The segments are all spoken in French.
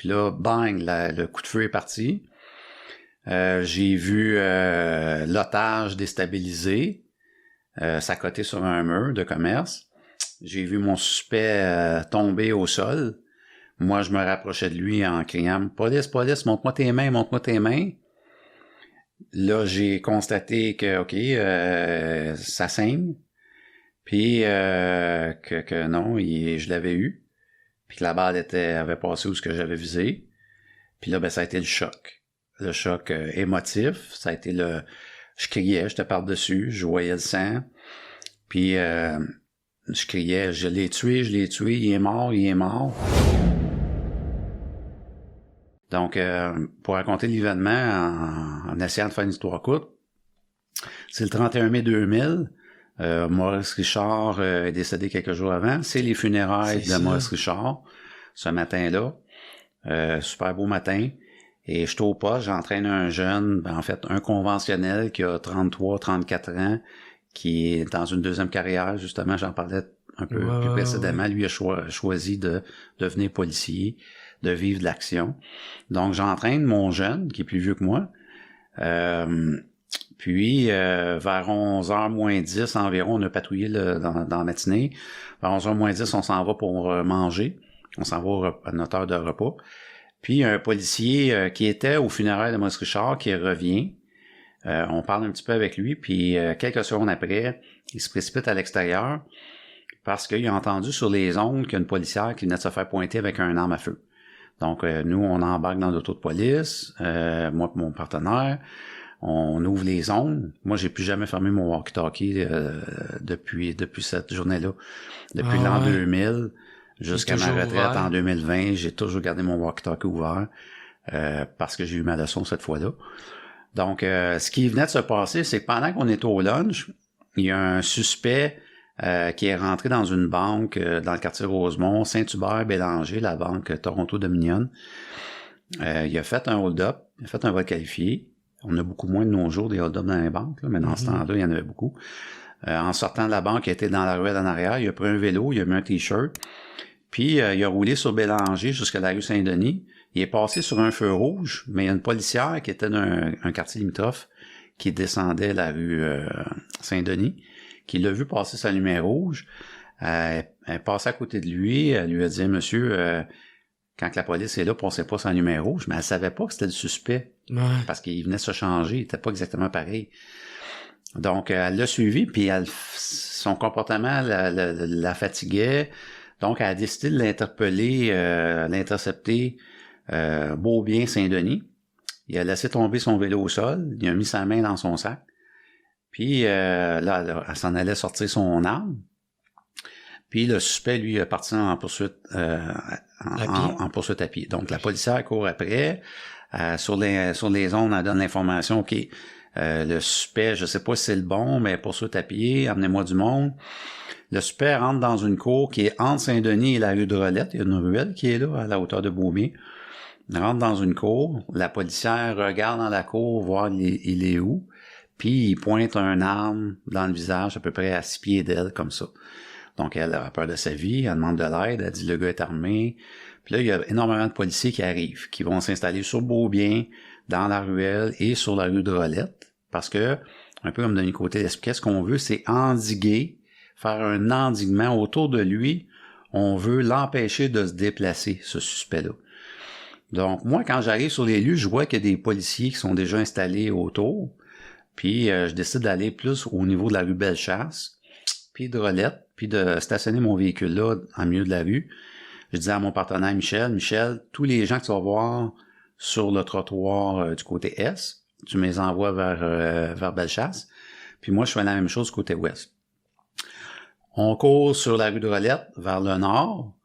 Puis là, bang, le coup de feu est parti. J'ai vu l'otage déstabilisé, s'accoter sur un mur de commerce. J'ai vu mon suspect tomber au sol. Moi, je me rapprochais de lui en criant « Police, police, montre-moi tes mains, montre-moi tes mains ». Là, j'ai constaté que, OK, ça saigne. Puis que non, je l'avais eu. Puis que la balle avait passé où ce que j'avais visé. Puis là, ben, ça a été le choc. Le choc émotif. Ça a été je criais, j'étais par-dessus, je voyais le sang. Puis je criais, je l'ai tué, il est mort, il est mort. Donc, pour raconter l'événement en essayant de faire une histoire courte, c'est le 31 mai 2000. Maurice Richard est décédé quelques jours avant. C'est les funérailles de Maurice Richard, ce matin-là. Super beau matin. Et je suis au poste, j'entraîne un jeune, en fait, un conventionnel qui a 33-34 ans, qui est dans une deuxième carrière, justement, j'en parlais un peu plus précédemment. Lui a choisi de devenir policier, de vivre de l'action. Donc, j'entraîne mon jeune, qui est plus vieux que moi. Puis, vers 11h moins 10 environ, on a patrouillé dans la matinée. Vers 11h moins 10, on s'en va pour manger. On s'en va à notre heure de repas. Puis, un policier qui était au funérailles de Maurice Richard, qui revient. On parle un petit peu avec lui, puis quelques secondes après, il se précipite à l'extérieur parce qu'il a entendu sur les ondes qu'il y a une policière qui venait de se faire pointer avec un arme à feu. Donc, nous, on embarque dans l'auto de police, moi et mon partenaire, on ouvre les ondes. Moi, j'ai plus jamais fermé mon walkie-talkie depuis cette journée-là. Depuis l'an 2000 jusqu'à ma retraite en 2020, j'ai toujours gardé mon walkie-talkie ouvert parce que j'ai eu ma leçon cette fois-là. Donc, ce qui venait de se passer, c'est que pendant qu'on était au lunch, il y a un suspect qui est rentré dans une banque dans le quartier Rosemont, Saint-Hubert-Bélanger, la banque Toronto Dominion. Il a fait un hold-up, il a fait un vol qualifié. On a beaucoup moins de nos jours des hold-up dans les banques, là, mais dans ce temps-là, il y en avait beaucoup. En sortant de la banque, il était dans la ruelle en arrière, il a pris un vélo, il a mis un t-shirt, puis il a roulé sur Bélanger jusqu'à la rue Saint-Denis. Il est passé sur un feu rouge, mais il y a une policière qui était d'un quartier limitrophe qui descendait la rue Saint-Denis, qui l'a vu passer sa lumière rouge. Elle passait à côté de lui, elle lui a dit « Monsieur, quand la police est là, on sait pas sa lumière rouge », mais elle savait pas que c'était le suspect, parce qu'il venait de se changer, il était pas exactement pareil. Donc, elle l'a suivi, puis son comportement la fatiguait, donc elle a décidé de l'interpeller, l'intercepter, Beaubien Saint-Denis. Il a laissé tomber son vélo au sol, il a mis sa main dans son sac, puis là, elle s'en allait sortir son arme. Puis le suspect, lui, est parti en poursuite en poursuite à pied. Donc la policière court après. Sur les ondes, elle donne l'information, OK, le suspect, je sais pas si c'est le bon, mais poursuite à pied, amenez-moi du monde. Le suspect rentre dans une cour qui est entre Saint-Denis et la rue de Rolette. Il y a une ruelle qui est là, à la hauteur de Beaubien. Il rentre dans une cour. La policière regarde dans la cour, voir il est où. Puis il pointe un arme dans le visage, à peu près à 6 pieds d'elle, comme ça. Donc elle a peur de sa vie, elle demande de l'aide, elle dit le gars est armé. Puis là, il y a énormément de policiers qui arrivent, qui vont s'installer sur Beaubien, dans la ruelle et sur la rue de Rolette. Parce que, un peu comme Denis Côté l'expliquait, ce qu'on veut, c'est endiguer, faire un endiguement autour de lui. On veut l'empêcher de se déplacer, ce suspect-là. Donc, moi, quand j'arrive sur les lieux, je vois qu'il y a des policiers qui sont déjà installés autour. Puis, je décide d'aller plus au niveau de la rue Bellechasse, puis de Rolette, puis de stationner mon véhicule là, en milieu de la rue. Je disais à mon partenaire Michel, tous les gens que tu vas voir sur le trottoir du côté est, tu me les envoies vers Bellechasse. Puis moi, je fais la même chose du côté ouest. On court sur la rue de Rolette, vers le nord.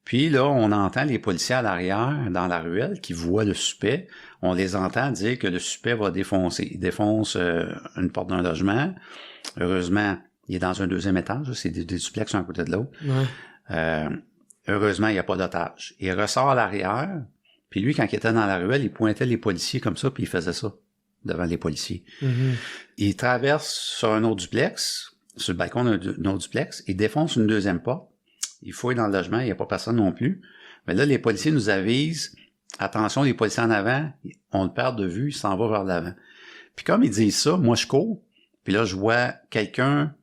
Puis là, on entend les policiers à l'arrière, dans la ruelle, qui voient le suspect. On les entend dire que le suspect va défoncer. Il défonce une porte d'un logement. Heureusement, il est dans un deuxième étage. C'est des duplex un côté de l'autre. Ouais. Heureusement, il n'y a pas d'otage. Il ressort à l'arrière. Puis lui, quand il était dans la ruelle, il pointait les policiers comme ça, puis il faisait ça devant les policiers. Mm-hmm. Il traverse sur un autre duplex, sur le balcon d'un autre duplex. Il défonce une deuxième porte. Il fouille dans le logement, il n'y a pas personne non plus. Mais là, les policiers nous avisent attention, les policiers en avant, on le perd de vue, il s'en va vers l'avant. Puis comme ils disent ça, moi je cours, puis là je vois quelqu'un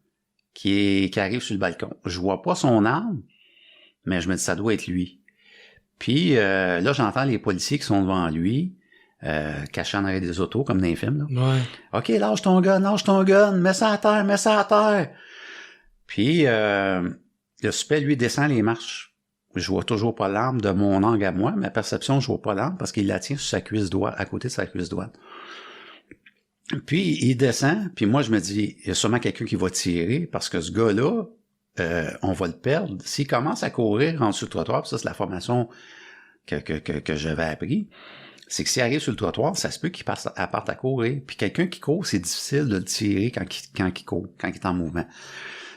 qui arrive sur le balcon. Je vois pas son arme, mais je me dis ça doit être lui. Puis là j'entends les policiers qui sont devant lui, cachés en arrière des autos, comme dans les films. Là. Ouais. OK, lâche ton gun, mets ça à terre. Puis le suspect, lui, descend les marches. Je vois toujours pas l'arme de mon angle à moi. Ma perception, je vois pas l'arme parce qu'il la tient sur sa cuisse droite, à côté de sa cuisse droite. Puis il descend, puis moi je me dis, il y a sûrement quelqu'un qui va tirer parce que ce gars-là, on va le perdre. S'il commence à courir en dessous du trottoir, puis ça c'est la formation que j'avais appris, c'est que s'il arrive sur le trottoir, ça se peut qu'il parte à courir. Puis quelqu'un qui court, c'est difficile de le tirer quand il court, quand il est en mouvement.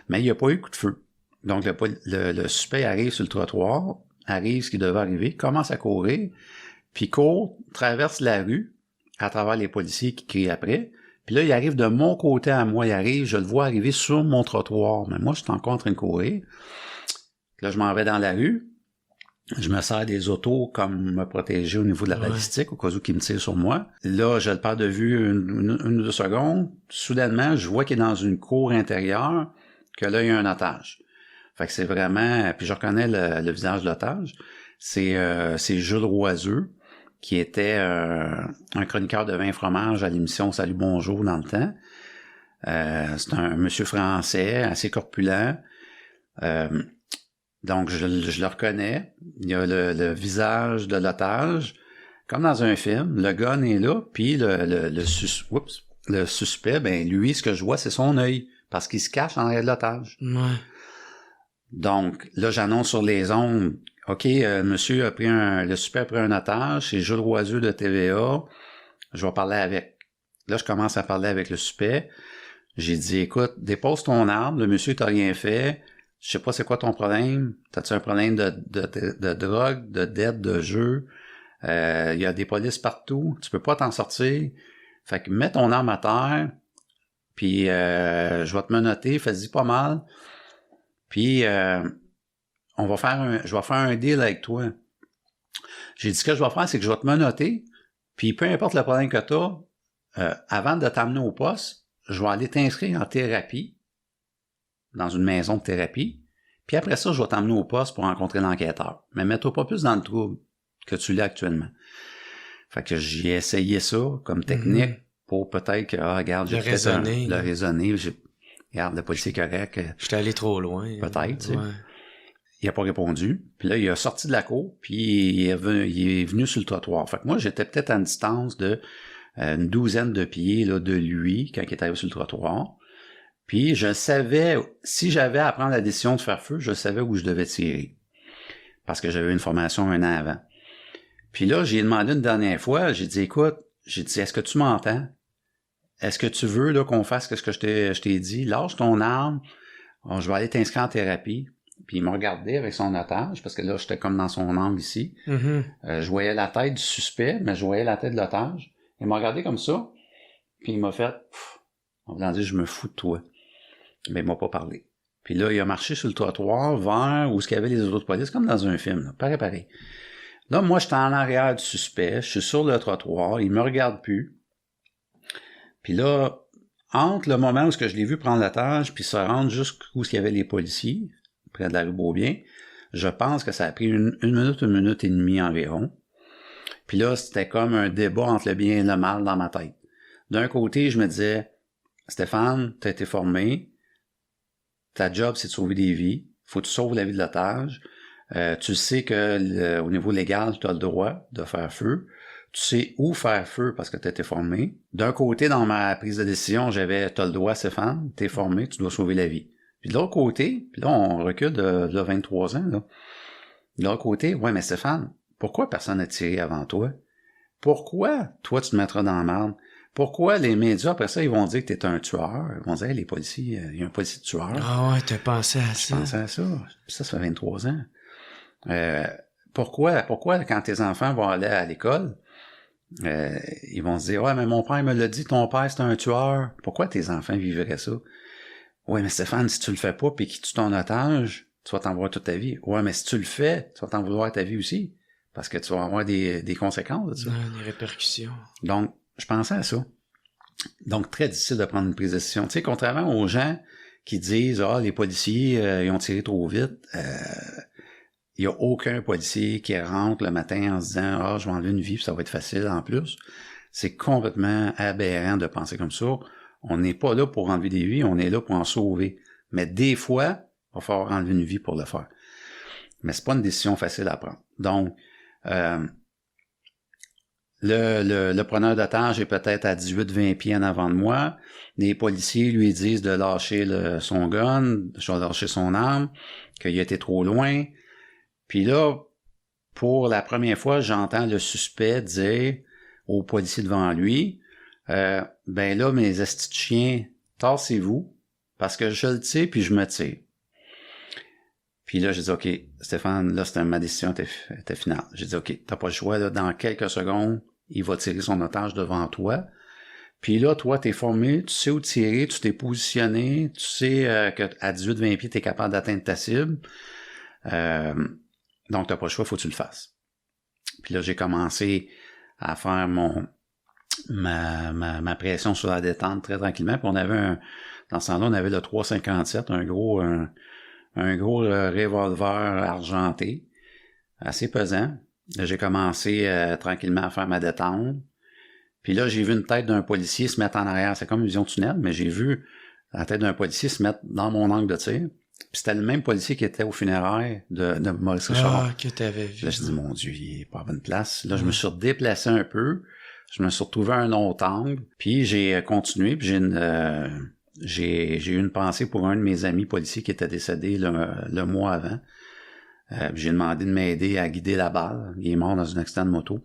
Mais il n'y a pas eu coup de feu. Donc le suspect arrive sur le trottoir, arrive ce qui devait arriver, commence à courir, puis court, traverse la rue, à travers les policiers qui crient après. Puis là, il arrive de mon côté à moi, je le vois arriver sur mon trottoir. Mais moi, je suis encore en train de courir. Là, je m'en vais dans la rue. Je me sers des autos comme me protéger au niveau de la balistique, au cas où il me tire sur moi. Là, je le perds de vue une ou deux secondes. Soudainement, je vois qu'il est dans une cour intérieure, que là, il y a un otage. Fait que c'est vraiment... Puis je reconnais le visage de l'otage. C'est Jules Roiseux, qui était un chroniqueur de vin et fromage à l'émission Salut Bonjour dans le temps. C'est un monsieur français, assez corpulent. Donc, je le reconnais. Il y a le visage de l'otage. Comme dans un film, le gun est là, puis le suspect, ben lui, ce que je vois, c'est son œil, parce qu'il se cache en arrière de l'otage. Ouais. Donc, là, j'annonce sur les ondes, OK, monsieur a pris le suspect a pris un otage, c'est Jules Roiseux de TVA, je vais parler avec. Là, je commence à parler avec le suspect. J'ai dit, écoute, dépose ton arme, le monsieur t'a rien fait, je sais pas c'est quoi ton problème, t'as-tu un problème de drogue, de dette, de jeu, il y a des polices partout, tu peux pas t'en sortir, fait que mets ton arme à terre, puis je vais te menotter, fais-y pas mal, puis je vais faire un deal avec toi. J'ai dit, ce que je vais faire, c'est que je vais te menotter, puis peu importe le problème que t'as, avant de t'amener au poste, je vais aller t'inscrire en thérapie, dans une maison de thérapie, puis après ça, je vais t'emmener au poste pour rencontrer l'enquêteur. Mais mets-toi pas plus dans le trouble que tu l'as actuellement. Fait que j'ai essayé ça comme technique pour peut-être que, regarde, j'ai peut-être le raisonner. Regarde, le policier correct. J'étais allé trop loin. Peut-être, tu sais. Il a pas répondu. Puis là, il a sorti de la cour, puis il est venu sur le trottoir. Fait que moi, j'étais peut-être à une distance de une douzaine de pieds là, de lui quand il est arrivé sur le trottoir. Puis je savais, si j'avais à prendre la décision de faire feu, je savais où je devais tirer. Parce que j'avais une formation un an avant. Puis là, j'ai demandé une dernière fois, j'ai dit, écoute, est-ce que tu m'entends? Est-ce que tu veux là qu'on fasse ce que je t'ai dit? Lâche ton arme, je vais aller t'inscrire en thérapie. Puis il m'a regardé avec son otage, parce que là, j'étais comme dans son angle ici. Je voyais la tête du suspect, mais je voyais la tête de l'otage. Il m'a regardé comme ça, puis il m'a fait, en voulant dire, je me fous de toi. Mais il m'a pas parlé. Puis là, il a marché sur le trottoir vers où il y avait les autres polices, comme dans un film, là. Pareil. Là, moi, j'étais en arrière du suspect, je suis sur le trottoir, il me regarde plus. Puis là, entre le moment où je l'ai vu prendre l'otage, puis se rendre jusqu'où il y avait les policiers, près de la rue Beaubien, je pense que ça a pris une minute et demie environ. Puis là, c'était comme un débat entre le bien et le mal dans ma tête. D'un côté, je me disais, Stéphane, t'as été formé, ta job, c'est de sauver des vies, faut que tu sauves la vie de l'otage, tu sais que au niveau légal, tu as le droit de faire feu, tu sais où faire feu parce que tu as été formé. D'un côté, dans ma prise de décision, j'avais, tu as le droit, Stéphane, t'es formé, tu dois sauver la vie. Puis de l'autre côté, puis là, on recule de 23 ans, là. De l'autre côté, ouais, mais Stéphane, pourquoi personne n'a tiré avant toi? Pourquoi toi, tu te mettras dans la merde? Pourquoi les médias, après ça, ils vont dire que t'es un tueur? Ils vont dire, hey, les policiers, il y a un policier tueur. Ah ouais, t'as pensé à ça? Je pensais à ça. Puis ça fait 23 ans. Pourquoi, quand tes enfants vont aller à l'école, ils vont se dire, ouais, mais mon père me l'a dit, ton père, c'est un tueur. Pourquoi tes enfants vivraient ça? Ouais, mais Stéphane, si tu le fais pas puis qu'il tue ton otage, tu vas t'en vouloir toute ta vie. Ouais, mais si tu le fais, tu vas t'en vouloir ta vie aussi. parce que tu vas avoir des conséquences de ça. Des répercussions. Donc, je pensais à ça. Donc, très difficile de prendre une prise de décision. Tu sais, contrairement aux gens qui disent « Ah, les policiers, ils ont tiré trop vite », il n'y a aucun policier qui rentre le matin en se disant « Ah, je vais enlever une vie, puis ça va être facile en plus ». C'est complètement aberrant de penser comme ça. On n'est pas là pour enlever des vies, on est là pour en sauver. Mais des fois, il va falloir enlever une vie pour le faire. Mais c'est pas une décision facile à prendre. Donc, le preneur d'otage est peut-être à 18-20 pieds en avant de moi. Les policiers lui disent de lâcher son gun, de lâcher son arme, qu'il a été trop loin. Puis là, pour la première fois, j'entends le suspect dire au policier devant lui, ben là, mes estis de chiens, tassez-vous, parce que je le tire, puis je me tire. Puis là, j'ai dit, OK, Stéphane, là, ma décision était finale. J'ai dit, OK, t'as pas le choix, là, dans quelques secondes, il va tirer son otage devant toi. Puis là, toi, t'es formé, tu sais où tirer, tu t'es positionné, tu sais qu'à 18-20 pieds, t'es capable d'atteindre ta cible. Donc, t'as pas le choix, faut que tu le fasses. Puis là, j'ai commencé à faire ma pression sur la détente très tranquillement. Puis on avait dans ce temps-là, on avait le 357, un gros revolver argenté, assez pesant. Là, j'ai commencé tranquillement à faire ma détente. Puis là, j'ai vu une tête d'un policier se mettre en arrière. C'est comme une vision tunnel, mais j'ai vu la tête d'un policier se mettre dans mon angle de tir. Puis c'était le même policier qui était au funérailles de Maurice Richard. Ah, que t'avais vu. Là, je dis, mon Dieu, il est pas à bonne place. Là, je me suis redéplacé un peu. Je me suis retrouvé à un autre angle. Puis j'ai continué. Puis j'ai eu une pensée pour un de mes amis policiers qui était décédé le mois avant. J'ai demandé de m'aider à guider la balle. Il est mort dans un accident de moto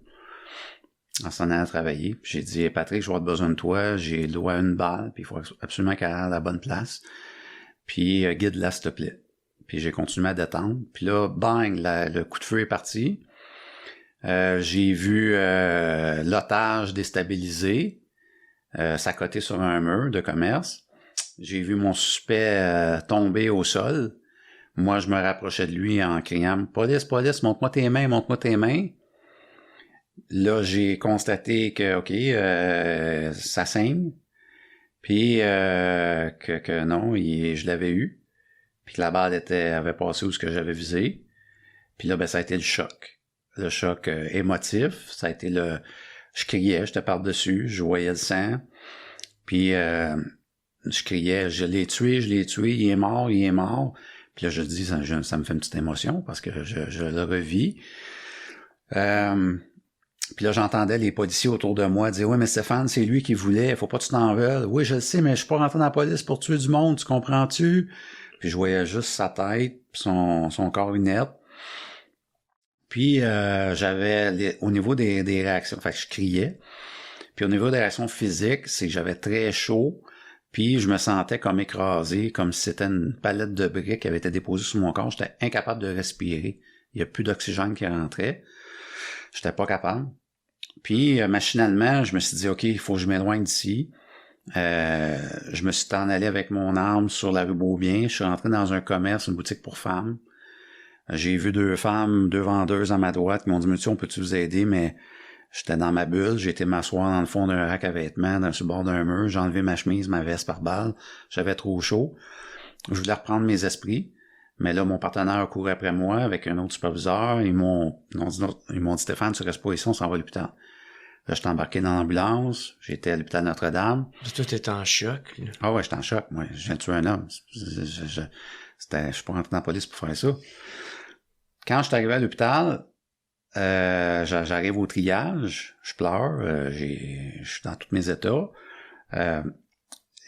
en s'en allant travailler. Puis j'ai dit, hey, Patrick, je vais avoir besoin de toi. J'ai le droit à une balle. Puis il faut absolument qu'elle aille à la bonne place. Puis guide-la, s'il te plaît. Puis j'ai continué à détendre. Puis là, bang, le coup de feu est parti. J'ai vu l'otage déstabilisé, s'accoter sur un mur de commerce. J'ai vu mon suspect tomber au sol. Moi, je me rapprochais de lui en criant « Police, police, montre-moi tes mains, montre-moi tes mains ». Là, j'ai constaté que, OK, ça saigne. Puis que non, je l'avais eu. Puis que la balle avait passé où ce que j'avais visé. Puis là, ben ça a été le choc. Le choc émotif. Ça a été je criais, j'étais par-dessus, je voyais le sang. Puis je criais, je l'ai tué, il est mort, il est mort. Puis là, je dis, ça me fait une petite émotion parce que je le revis. Puis là, j'entendais les policiers autour de moi dire « Oui, mais Stéphane, c'est lui qui voulait, faut pas que tu t'en veuilles. »« Oui, je le sais, mais je suis pas rentré dans la police pour tuer du monde, tu comprends-tu? » Puis je voyais juste sa tête, son corps inerte. Puis j'avais, au niveau des réactions, enfin, je criais. Puis au niveau des réactions physiques, c'est que j'avais très chaud, puis je me sentais comme écrasé, comme si c'était une palette de briques qui avait été déposée sur mon corps. J'étais incapable de respirer. Il n'y a plus d'oxygène qui rentrait. J'étais pas capable. Puis, machinalement, je me suis dit, OK, il faut que je m'éloigne d'ici. Je me suis en allé avec mon arme sur la rue Beaubien. Je suis rentré dans un commerce, une boutique pour femmes. J'ai vu deux vendeuses à ma droite qui m'ont dit, monsieur, on peut-tu vous aider? Mais j'étais dans ma bulle. J'ai été m'asseoir dans le fond d'un rack à vêtements, sur le bord d'un mur. J'ai enlevé ma chemise, ma veste par balle. J'avais trop chaud. Je voulais reprendre mes esprits. Mais là, mon partenaire a couru après moi avec un autre superviseur. Ils m'ont dit, Stéphane, tu restes pas ici, on s'en va à l'hôpital. Là, j'étais embarqué dans l'ambulance. J'étais à l'hôpital Notre-Dame. Toi, t'étais en choc. Là. Ah ouais, j'étais en choc. Moi, je viens de tuer un homme. Je suis pas rentré dans la police pour faire ça. Quand je suis arrivé à l'hôpital, j'arrive au triage. Je pleure. Je suis dans tous mes états.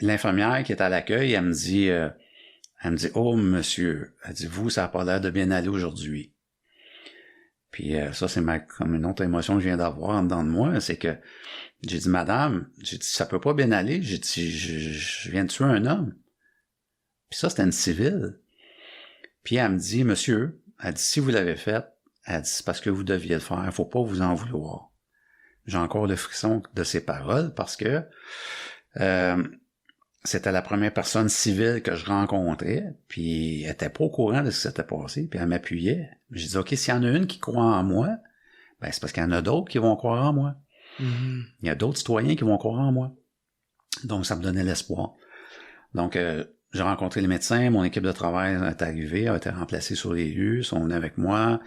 L'infirmière qui est à l'accueil, elle me dit, oh, monsieur, elle dit, vous, ça n'a pas l'air de bien aller aujourd'hui. Puis ça, c'est comme une autre émotion que je viens d'avoir en dedans de moi, c'est que j'ai dit, madame, j'ai dit, ça peut pas bien aller. J'ai dit, je viens de tuer un homme. Puis ça, c'était une civile. Puis elle me dit, monsieur, elle dit, si vous l'avez fait, elle dit, c'est parce que vous deviez le faire, il faut pas vous en vouloir. J'ai encore le frisson de ces paroles parce que c'était la première personne civile que je rencontrais, puis elle était pas au courant de ce qui s'était passé, puis elle m'appuyait. J'ai dit, OK, s'il y en a une qui croit en moi, Ben, c'est parce qu'il y en a d'autres qui vont croire en moi. Mhm. Il y a d'autres citoyens qui vont croire en moi. Donc, ça me donnait l'espoir. Donc, j'ai rencontré les médecins, mon équipe de travail est arrivée, a été remplacée sur les lieux, ils sont venus avec moi.